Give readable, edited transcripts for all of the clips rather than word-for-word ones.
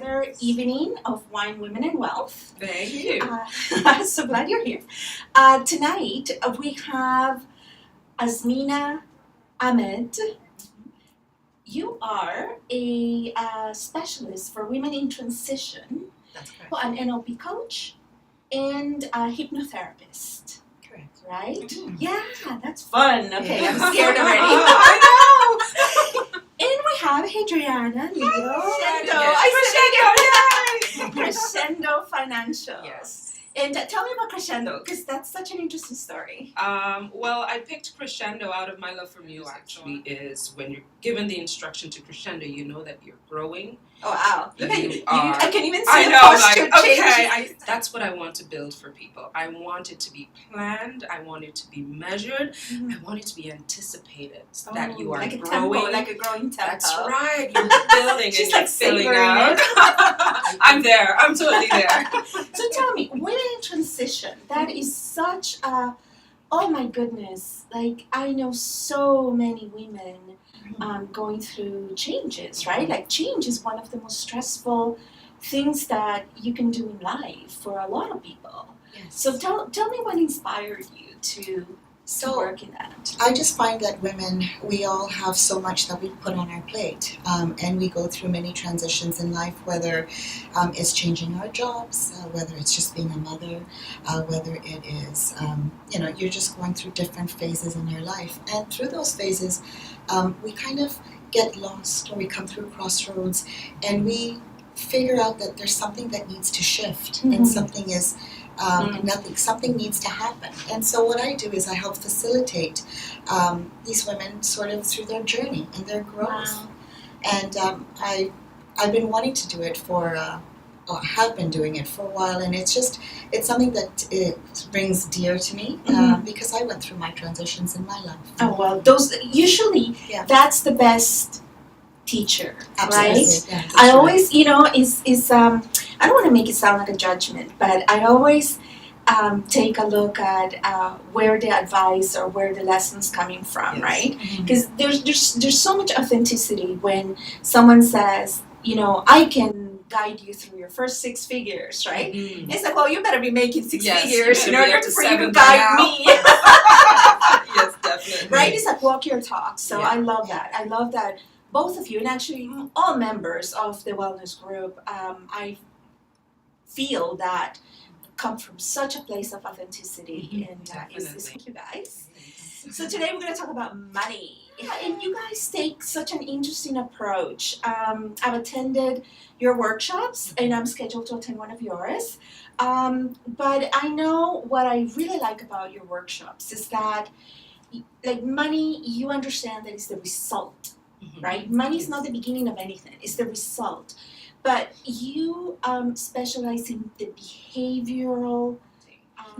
another evening of Wine, Women, and Wealth. Thank you. I'm so glad you're here. Tonight we have Azmina Ahmed. You are a specialist for women in transition, That's correct. an NLP coach, and a hypnotherapist. Correct. Right? Mhm. Yeah, that's fun. Okay, Yeah. I'm scared already. I know. And we have Adriana Leo. Crescendo. Crescendo Financial. Yes. And tell me about Crescendo, because that's such an interesting story. Well, I picked Crescendo out of my love for music. Actually, is when you're given the instruction to crescendo, you know that you're growing. Oh, wow. Look at you. I can even see I the know, posture like, change. okay, that's what I want to build for people. I want it to be planned. I want it to be measured. Mhm. I want it to be anticipated. That you are like a growing. tempo, like a growing tempo. That's right. You're building She's and like you're filling savoring out. it. I'm there. I'm totally there. So tell me, women in transition, that is such a, oh my goodness, like I know so many women going through changes, right? Like change is one of the most stressful things that you can do in life for a lot of people. Yes. So tell me what inspired you to work in that. I just find that women, we all have so much that we put on our plate, and we go through many transitions in life, whether it's changing our jobs, whether it's just being a mother, whether it is, you're just going through different phases in your life. And through those phases, we kind of get lost, or we come through crossroads, and we figure out that there's something that needs to shift, and something is something needs to happen. And so what I do is I help facilitate these women sort of through their journey and their growth. Wow. And I've been wanting to do it have been doing it for a while, and it's something that it rings dear to me because I went through my transitions in my life. Oh well, those usually that's the best teacher, Absolutely. right? Yeah, I always, is I don't want to make it sound like a judgment, but I always take a look at where the advice or where the lessons coming from, right? Because there's so much authenticity when someone says, I can guide you through your first 6 figures, right? Mm-hmm. It's like, well, you better be making 6 Yes, figures in order for you to 7 guide by me. Yes, definitely. Right? It's like walk your talk. So Yeah. I love that. I love that both of you, and actually all members of the wellness group, I feel that come from such a place of authenticity. And thank you guys. So today we're going to talk about money. Yeah, and you guys take such an interesting approach. I've attended your workshops, and I'm scheduled to attend one of yours. But I know what I really like about your workshops is that, like money, you understand that it's the result, right? Money is not the beginning of anything; it's the result. But you specialize in the behavioral.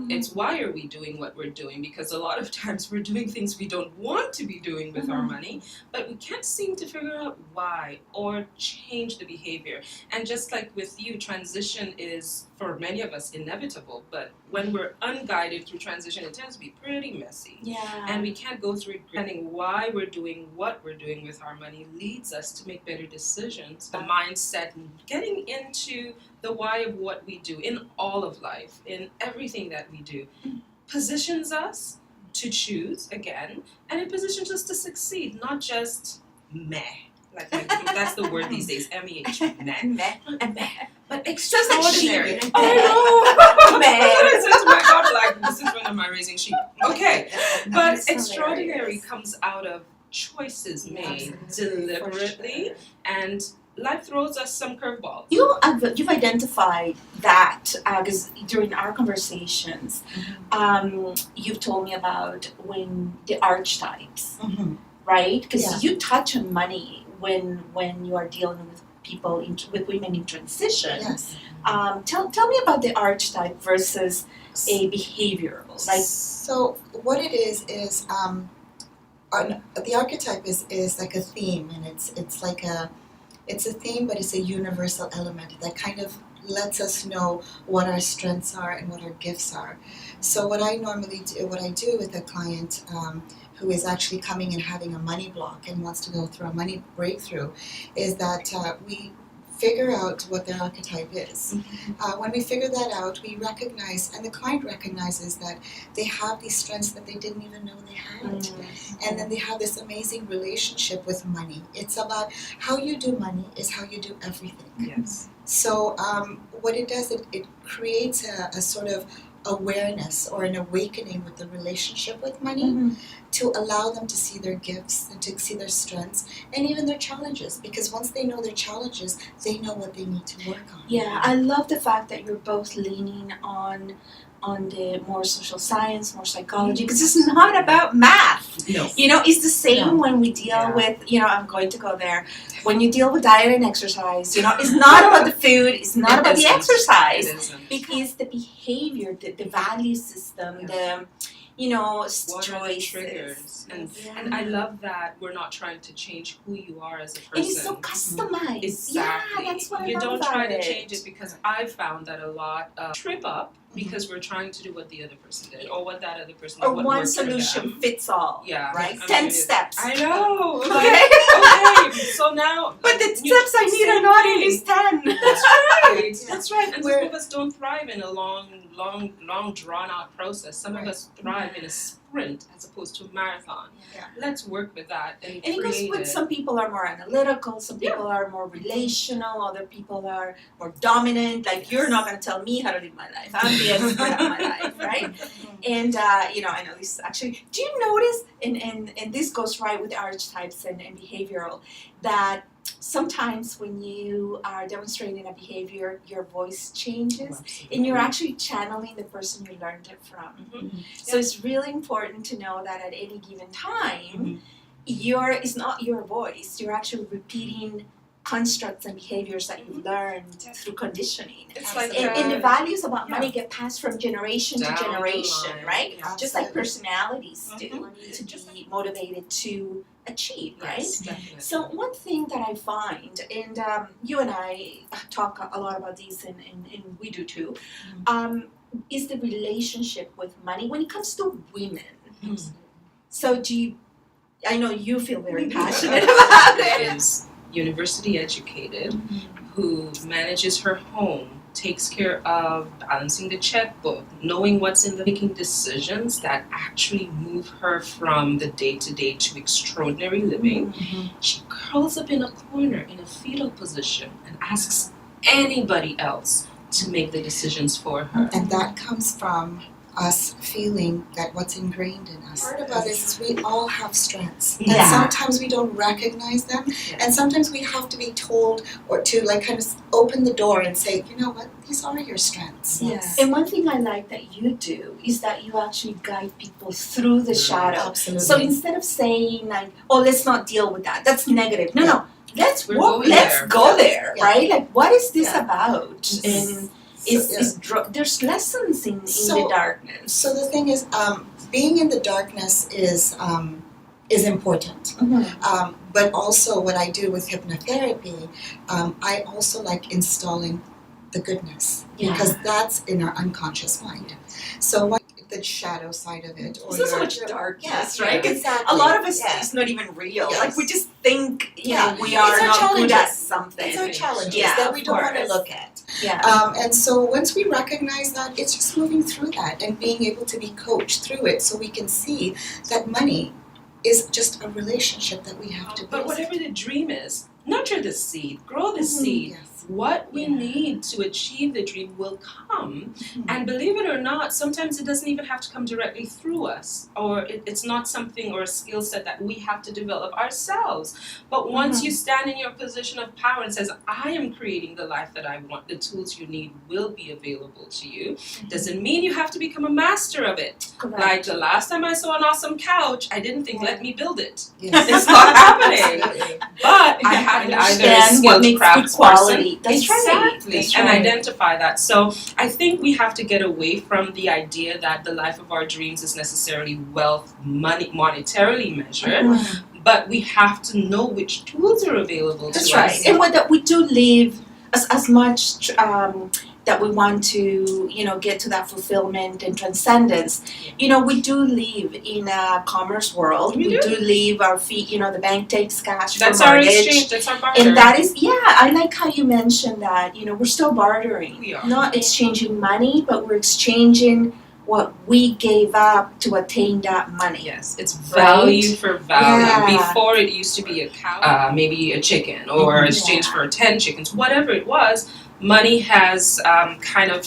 It's why are we doing what we're doing? Because a lot of times we're doing things we don't want to be doing with our money, but we can't seem to figure out why or change the behavior. And just like with you, transition is, for many of us, inevitable. But when we're unguided through transition, it tends to be pretty messy. Yeah. And we can't go through understanding why we're doing what we're doing with our money leads us to make better decisions. The mindset, getting into the why of what we do in all of life, in everything that we do, positions us to choose again, and it positions us to succeed, not just meh. Like that's the word these days, MEH, meh. But extraordinary. I know. This is my God, this is when am I raising sheep? Okay, but extraordinary comes out of choices made deliberately, and life throws us some curveballs. You've identified that because during our conversations, you've told me about when the archetypes, right? Because you touch on money when you are dealing with people with women in transition. Yes. Tell me about the archetype versus a behavioral. So what it is the archetype is like a theme, and it's like it's a theme, but it's a universal element that kind of lets us know what our strengths are and what our gifts are. So what I do with a client who is actually coming and having a money block and wants to go through a money breakthrough is that we figure out what their archetype is. When we figure that out, we recognize, and the client recognizes that they have these strengths that they didn't even know they had. And then they have this amazing relationship with money. It's about how you do money is how you do everything. Yes. So what it does, it creates a sort of awareness or an awakening with the relationship with money to allow them to see their gifts and to see their strengths and even their challenges, because once they know their challenges, they know what they need to work on. Yeah, I love the fact that you're both leaning on the more social science, more psychology, because it's not about math. No. You know, it's the same when we deal with, I'm going to go there. When you deal with diet and exercise, it's not about the food, it's not about the exercise. It isn't. Because the behavior, the value system, the What are the choices. triggers? And I love that we're not trying to change who you are as a person. And it's so customized. Exactly. Yeah, that's what I You love don't about try it. to change it, because I found that a lot trip up because we're trying to do what the other person did or what that other person did. Or what one worked for them. solution fits all. Yeah. Right? I mean, 10 steps. I know. Okay. Okay. So now. But the steps I need are not always 10. That's right. That's right. And We're- some of us don't thrive in a long, drawn out process. Some of us thrive in a sprint as opposed to a marathon. Yeah. Let's work with that and And it goes create with it. some people are more analytical, some people are more relational, other people are more dominant. Like, you're not going to tell me how to live my life. I'm the expert of my life, right? And, I know this actually, do you notice, and this goes right with archetypes and behavioral, that sometimes when you are demonstrating a behavior, your voice changes, and you're actually channeling the person you learned it from. So it's really important to know that at any given time, it's not your voice. You're actually repeating constructs and behaviors that you've learned through conditioning. It's like And the values about money get passed from generation Down to the generation, line. right? Yeah. Just like Absolutely. personalities do, to be motivated to achieve, right? Yes, definitely. So one thing that I find, and you and I talk a lot about these, and we do too, is the relationship with money when it comes to women. So I know you feel very passionate about it. Is university educated, who manages her home, takes care of balancing the checkbook, knowing what's in the making decisions that actually move her from the day-to-day to extraordinary living. She curls up in a corner in a fetal position and asks anybody else to make the decisions for her. And that comes from us feeling that what's ingrained in us. Part about it is we all have strengths. And Yeah. sometimes we don't recognize them. And sometimes we have to be told or to kind of open the door and say, you know what, these are your strengths. Yes. And one thing I like that you do is that you actually guide people through the shadow. Absolutely. So instead of saying like, oh, let's not deal with that, that's negative. No. Let's We're walk, going let's there. go there, Yeah. right? Like, what is this Yeah. about? And there's lessons in the darkness. So the thing is, being in the darkness is important. But also what I do with hypnotherapy, I also like installing the goodness, because that's in our unconscious mind. So what the shadow side of it, or There's not so your- much darkness, Yeah, right? 'Cause exactly. a lot of us, Yeah. it's not even real. Yes. Like, we just think, we It's are our not good at challenges. something. It's our challenges Yeah, that we of don't want to course. look at. Yeah. And so once we recognize that, it's just moving through that and being able to be coached through it, so we can see that money is just a relationship that we have to But build. whatever the dream is, nurture the seed, grow the seed. Yes. What we need to achieve the dream will come. And believe it or not, sometimes it doesn't even have to come directly through us, or it's not something or a skill set that we have to develop ourselves. But once you stand in your position of power and says, I am creating the life that I want, the tools you need will be available to you. Doesn't mean you have to become a master of it. Correct. Like the last time I saw an awesome couch, I didn't think, let me build it. Yes. It's not happening. Absolutely. But I had either a Understand what skilled makes good crafts quality. person. That's right. Exactly. That's And right. identify that. So I think we have to get away from the idea that the life of our dreams is necessarily wealth, money, monetarily measured. But we have to know which tools are available That's to right. us. And we do live as much that we want to, get to that fulfillment and transcendence. We do live in a commerce world. We We do. do live our feet. The bank takes cash That's for our mortgage. exchange. That's our barter. And that is, I like how you mentioned that, we're still bartering. We are. Not exchanging money, but we're exchanging what we gave up to attain that money. Yes, it's value Right? for value. Yeah. Before it used to be a cow, maybe a chicken, or exchange for 10 chickens, whatever it was. Money has kind of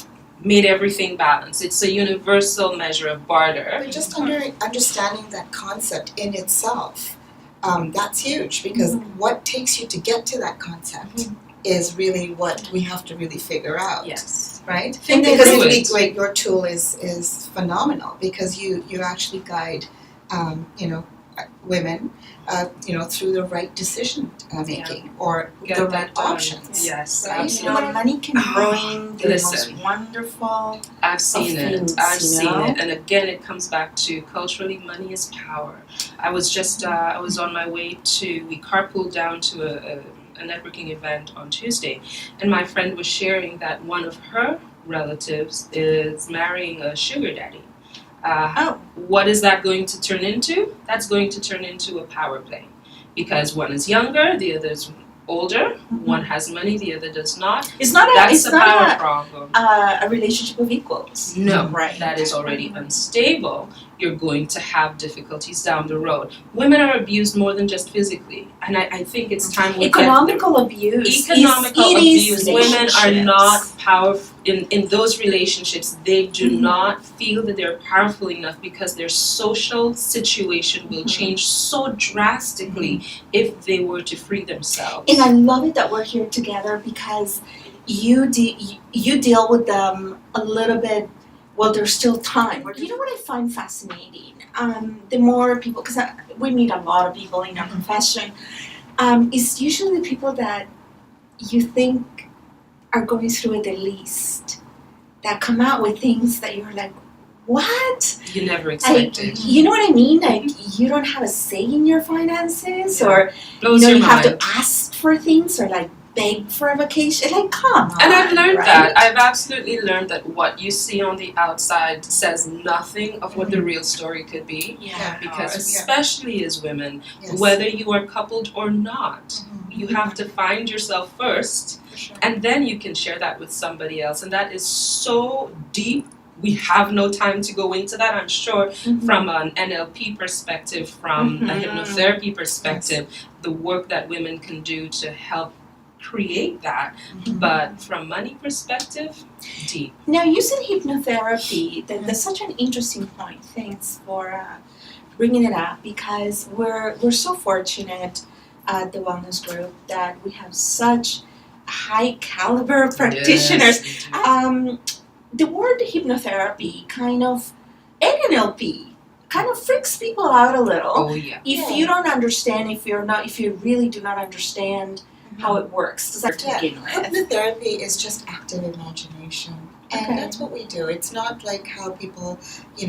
made everything balance. It's a universal measure of barter. But just understanding that concept in itself, that's huge, because what takes you to get to that concept is really what we have to really figure out. Yes. Right? And Because do it would be it. great. Your tool is phenomenal, because you actually guide, women, through the right decision making or Get the that right done. options. Yes, Right? absolutely. When money can bring the Listen. most wonderful. I've seen things, it. I've seen know? it, and again, it comes back to culturally, money is power. I was just I was on my way we carpooled down to a networking event on Tuesday, and my friend was sharing that one of her relatives is marrying a sugar daddy. What is that going to turn into? That's going to turn into a power play, because one is younger, the other is older. One has money, the other does not. It's not That's a power problem. a relationship of equals. No, Right. that is already unstable. You're going to have difficulties down the road. Women are abused more than just physically, and I think it's time we Economical abuse. Economical is abuse. Women are relationships. not powerful in those relationships. They do not feel that they're powerful enough, because their social situation will change so drastically if they were to free themselves. And I love it that we're here together, because you deal with them a little bit. Well, there's still time. You know what I find fascinating? The more people, because we meet a lot of people in our profession, is usually the people that you think are going through it the least, that come out with things that you're like, what? You never expected. You know what I mean? Like, you don't have a say in your finances, or Blows your you have mind. to ask for things, or like beg for a vacation. Like, come on. And I've learned right? that. I've absolutely learned that what you see on the outside says nothing of what the real story could be. Yeah. Because especially as women, Yes. whether you are coupled or not, you have to find yourself first, For sure. and then you can share that with somebody else. And that is so deep. We have no time to go into that. I'm sure from an NLP perspective, from a hypnotherapy perspective, the work that women can do to help create that. But from money perspective, deep. Now, using hypnotherapy, that's such an interesting point. Thanks for bringing it up, because we're so fortunate at the Wellness Group that we have such high caliber practitioners. Yes. The word hypnotherapy and NLP kind of freaks people out a little. Oh yeah. If you don't understand, if you really do not understand how it works, to begin with. Hypnotherapy is just active imagination. And Okay. that's what we do. It's not like how people, they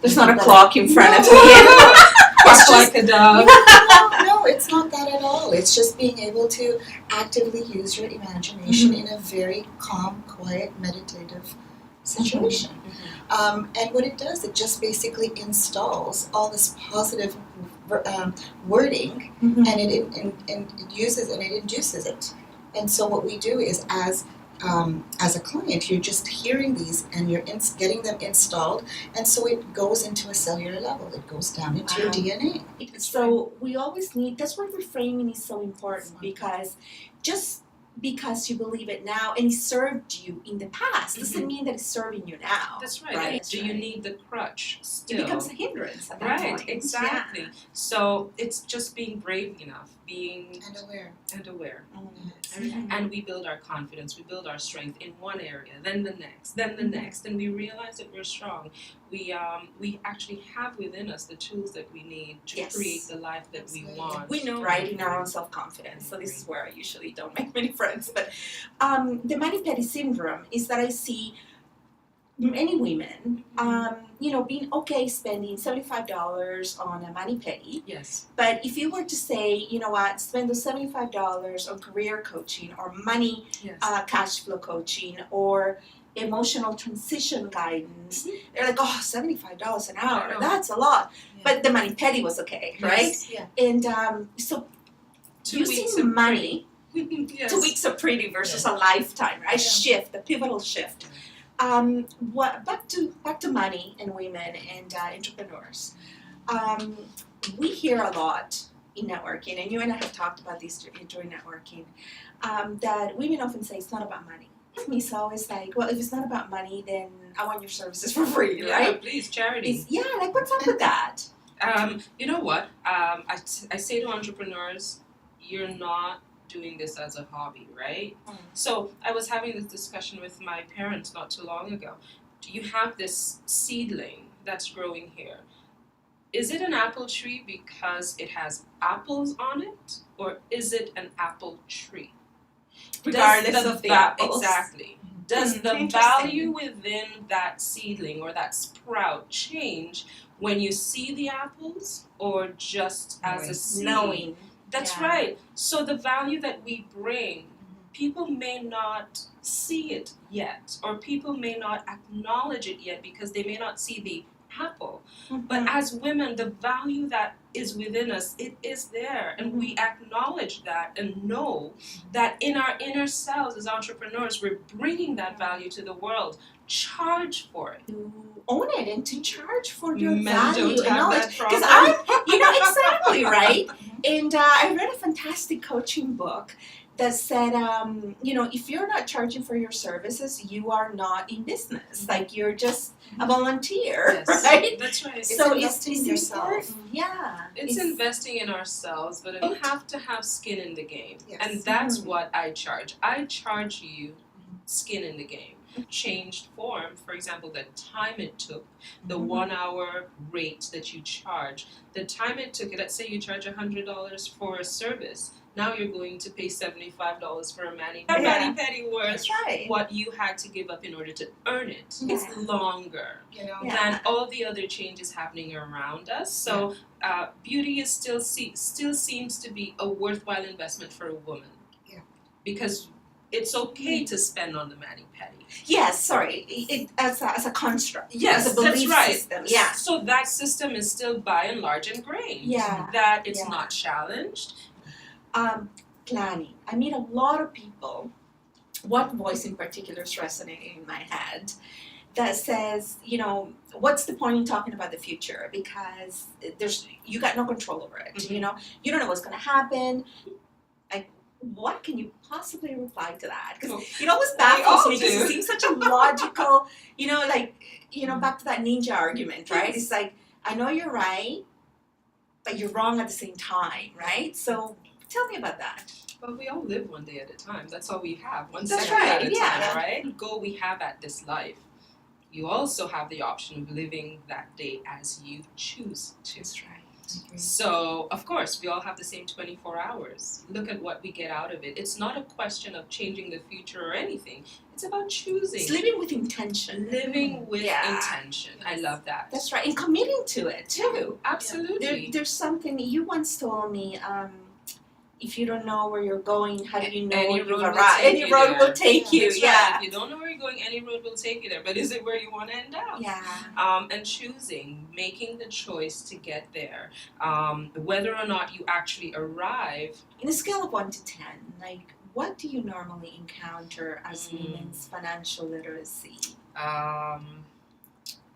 There's not a think clock in front of No. me. Quack like a dog. No, it's not that at all. It's just being able to actively use your imagination in a very calm, quiet, meditative situation. And what it does, it just basically installs all this positive wording, and it uses and it induces it. And so what we do is, as a client, you're just hearing these and you're getting them installed, and so it goes into a cellular level. It goes down into your DNA. So we always need, that's why reframing is so important, because just because you believe it now and it served you in the past doesn't mean that it's serving you now. That's right. Right. Do you need the crutch still? It becomes a hindrance at that point. Right, exactly. So it's just being brave enough, being And aware. and we build our confidence, we build our strength in one area, then the next, and we realize that we're strong. We actually have within us the tools that we need to create the life that we want. We know, right, in our own self-confidence. So this is where I usually don't make many friends. But the Mani-Pedi syndrome is that I see many women, being okay spending $75 on a mani-pedi. Yes. But if you were to say, you know what, spend those $75 on career coaching or money Yes. cash flow coaching or emotional transition guidance, they're like, oh, $75 an hour, that's a lot. Yeah. But the mani-pedi was okay, right? Yeah. And so 2 weeks using of money, yes. 2 weeks of pretty versus a lifetime, right? Shift, the pivotal shift. Back to money and women and entrepreneurs. We hear a lot in networking, and you and I have talked about this during networking, that women often say it's not about money. For me, so it's like, well, if it's not about money, then I want your services for free, Yeah, right? please, charity. Like what's up with that? You know what? I say to entrepreneurs, you're not doing this as a hobby, right? So I was having this discussion with my parents not too long ago. Do you have this seedling that's growing here? Is it an apple tree because it has apples on it, or is it an apple tree? Regardless of the apples. Exactly. Does the value within that seedling or that sprout change when you see the apples, or just as a seed? Knowing. That's right. So the value that we bring, people may not see it yet, or people may not acknowledge it yet because they may not see the apple. But as women, the value that is within us, it is there, and we acknowledge that and know that in our inner selves as entrepreneurs, we're bringing that value to the world. Charge for it. To own it and to charge for your Men value don't and have knowledge. that problem. Because exactly, right? And I read a fantastic coaching book that said, if you're not charging for your services, you are not in business. Like you're just a volunteer, right? That's right. So investing in yourself. Yeah. It's investing in ourselves, but you have to have skin in the game. Yes. And that's what I charge. I charge you skin in the game. Changed form, for example, the time it took, the 1 hour rate that you charge, the time it took, let's say you charge $100 for a service, now you're going to pay $75 for a mani-pedi worth what you had to give up in order to earn it. Yeah. It's longer than all the other changes happening around us. So beauty is still seems to be a worthwhile investment for a woman. Yeah. Because it's okay to spend on the mani-pedi. Yes, sorry. As a construct. Yes, as a belief that's right. system. Yeah. So that system is still by and large ingrained. Yeah. That it's not challenged. Planning. I meet a lot of people. One voice in particular is resonating in my head that says, what's the point in talking about the future? Because you got no control over it. You don't know what's going to happen. What can you possibly reply to that? Because it always baffles me because it seems such a logical, back to that ninja argument, right? It's like, I know you're right, but you're wrong at the same time, right? So tell me about that. Well, we all live one day at a time. That's all we have. One That's second right, at a yeah. time, right? The goal we have at this life. You also have the option of living that day as you choose to. That's right. So, of course, we all have the same 24 hours. Look at what we get out of it. It's not a question of changing the future or anything. It's about choosing. It's living with intention. Living with intention. I love that. That's right. And committing to it, too. Absolutely. There's something you once told me, if you don't know where you're going, how do you know you've arrived? Any road will take you. That's right. If you don't know where you're going, any road will take you there. But is it where you want to end up? Yeah. And choosing, making the choice to get there. Whether or not you actually arrive. In a scale of 1 to 10, what do you normally encounter as women's financial literacy?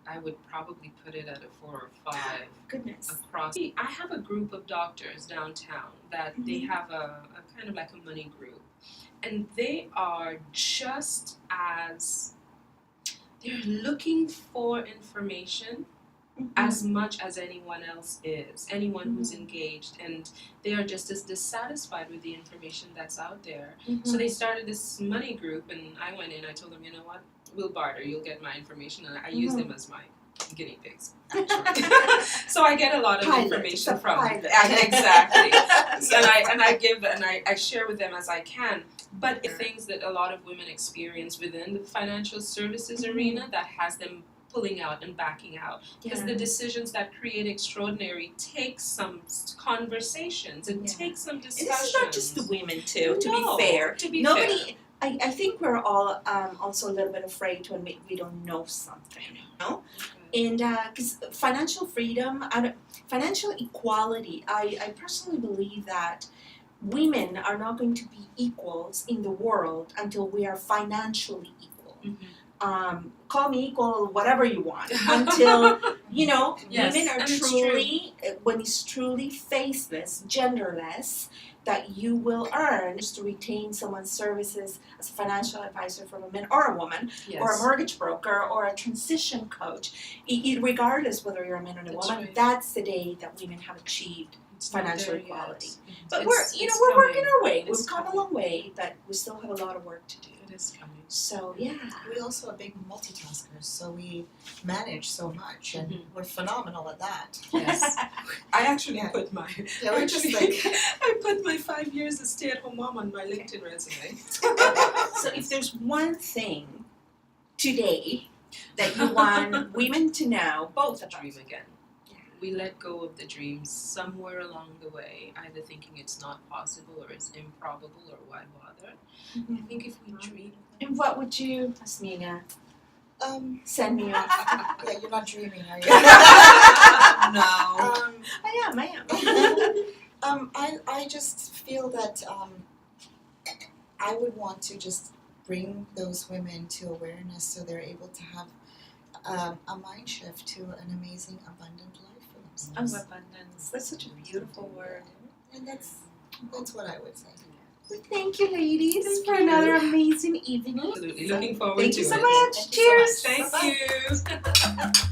I would probably put it at a 4 or 5. Goodness. Across. I have a group of doctors downtown that they have a kind of like a money group. And they are just as, they're looking for information as much as anyone else is, anyone who's engaged. And they are just as dissatisfied with the information that's out there. So they started this money group, and I went in, I told them, you know what? We'll barter. You'll get my information, and I use them as my guinea pigs. Actually. So I get a lot of information from them. Exactly. and I give and I share with them as I can. But the things that a lot of women experience within the financial services arena that has them pulling out and backing out, because the decisions that create extraordinary take some conversations and take some discussions. And this is not just the women too, to No, be fair. to be Nobody fair. I think we're all also a little bit afraid to admit we don't know something, you know? And because financial freedom, financial equality, I personally believe that women are not going to be equals in the world until we are financially equal. Call me equal, whatever you want, until, you know, Yes, women are and it's truly, when it's truly faceless, genderless, that you will earn just to retain someone's services as a financial advisor for a man or a woman, or a mortgage broker, or a transition coach, regardless whether you're a man or a That's woman, right. that's the day that women have achieved It's not financial there yet. equality. Mhm. But It's we're working coming. our way. It's We've come a coming. long way, but we still have a lot of work to do. It is coming. So yeah. We also are big multitaskers, so we manage so much, and Mhm. we're phenomenal at that. Yes. I actually Yeah. put my Yeah, we're just I put my 5 years as stay-at-home mom on my LinkedIn resume. So if there's one thing today that you want women to know, both of Dream us. again. We let go of the dreams somewhere along the way, either thinking it's not possible or it's improbable or why bother. I think if we dream. And what would you, Asmina, send me off? Yeah, you're not dreaming, are you? No. I am. I just feel that I would want to just bring those women to awareness so they're able to have a mind shift to an amazing, abundant life for themselves. Abundance. That's such a beautiful word. And that's what I would say. Well, thank you, ladies, Thank for you. another amazing evening. Absolutely. Looking forward Thank to you so it. much. Thank you so Cheers. much. Thank you.